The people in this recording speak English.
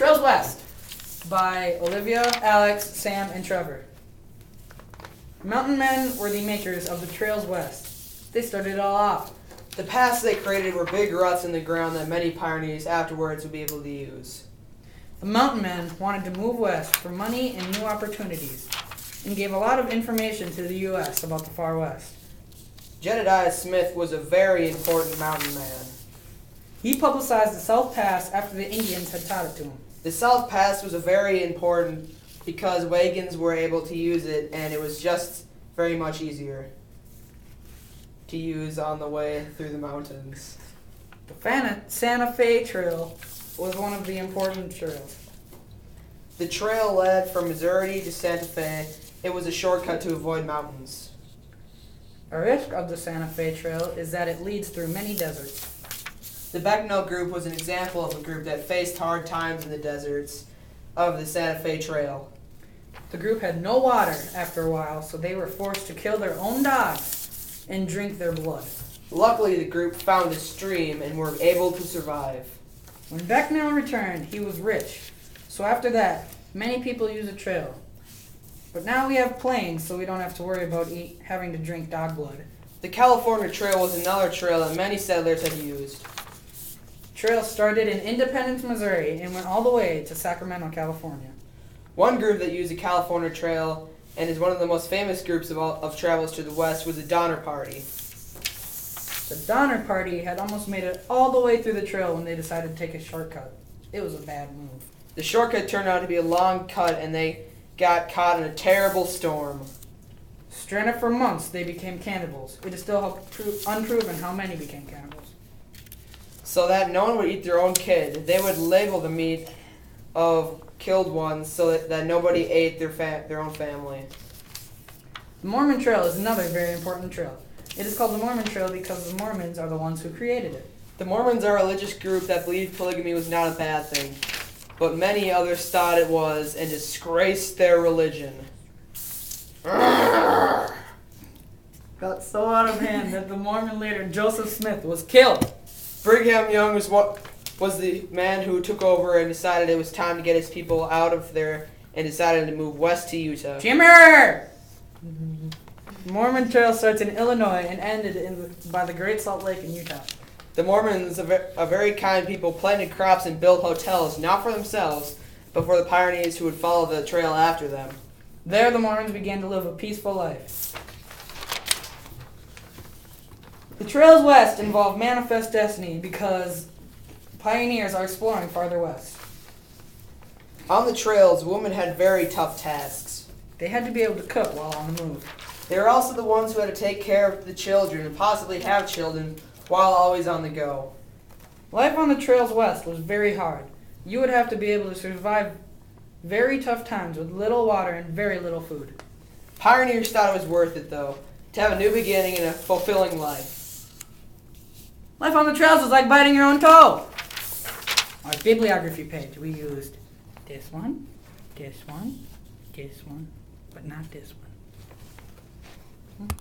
Trails West by Olivia, Alex, Sam, and Trevor. Mountain men were the makers of the Trails West. They started it all off. The paths they created were big ruts in the ground that many pioneers afterwards would be able to use. The mountain men wanted to move west for money and new opportunities, and gave a lot of information to the U.S. about the far west. Jedediah Smith was a very important mountain man. He publicized the South Pass after the Indians had taught it to him. The South Pass was a very important because wagons were able to use it, and it was just very much easier to use on the way through the mountains. The Santa Fe Trail was one of the important trails. The trail led from Missouri to Santa Fe. It was a shortcut to avoid mountains. A risk of the Santa Fe Trail is that it leads through many deserts. The Becknell group was an example of a group that faced hard times in the deserts of the Santa Fe Trail. The group had no water after a while, so they were forced to kill their own dogs and drink their blood. Luckily, the group found a stream and were able to survive. When Becknell returned, he was rich. So after that, many people use the trail. But now we have planes, so we don't have to worry about having to drink dog blood. The California Trail was another trail that many settlers had used. The trail started in Independence, Missouri, and went all the way to Sacramento, California. One group that used the California Trail and is one of the most famous groups of travelers to the west was the Donner Party. The Donner Party had almost made it all the way through the trail when they decided to take a shortcut. It was a bad move. The shortcut turned out to be a long cut, and they got caught in a terrible storm. Stranded for months, they became cannibals. It is still unproven how many became cannibals. So that no one would eat their own kid, they would label the meat of killed ones so that nobody ate their own family. The Mormon Trail is another very important trail. It is called the Mormon Trail because the Mormons are the ones who created it. The Mormons are a religious group that believed polygamy was not a bad thing, but many others thought it was and disgraced their religion. Got so out of hand that the Mormon leader Joseph Smith was killed. Brigham Young was the man who took over and decided it was time to get his people out of there and decided to move west to Utah. Jimmer! The Mormon Trail starts in Illinois and ended by the Great Salt Lake in Utah. The Mormons, a very kind people, planted crops and built hotels, not for themselves, but for the pioneers who would follow the trail after them. There the Mormons began to live a peaceful life. The Trails West involve manifest destiny because pioneers are exploring farther west. On the trails, women had very tough tasks. They had to be able to cook while on the move. They were also the ones who had to take care of the children and possibly have children while always on the go. Life on the Trails West was very hard. You would have to be able to survive very tough times with little water and very little food. Pioneers thought it was worth it, though, to have a new beginning and a fulfilling life. Life on the trails is like biting your own toe. Our bibliography page, we used this one, but not this one.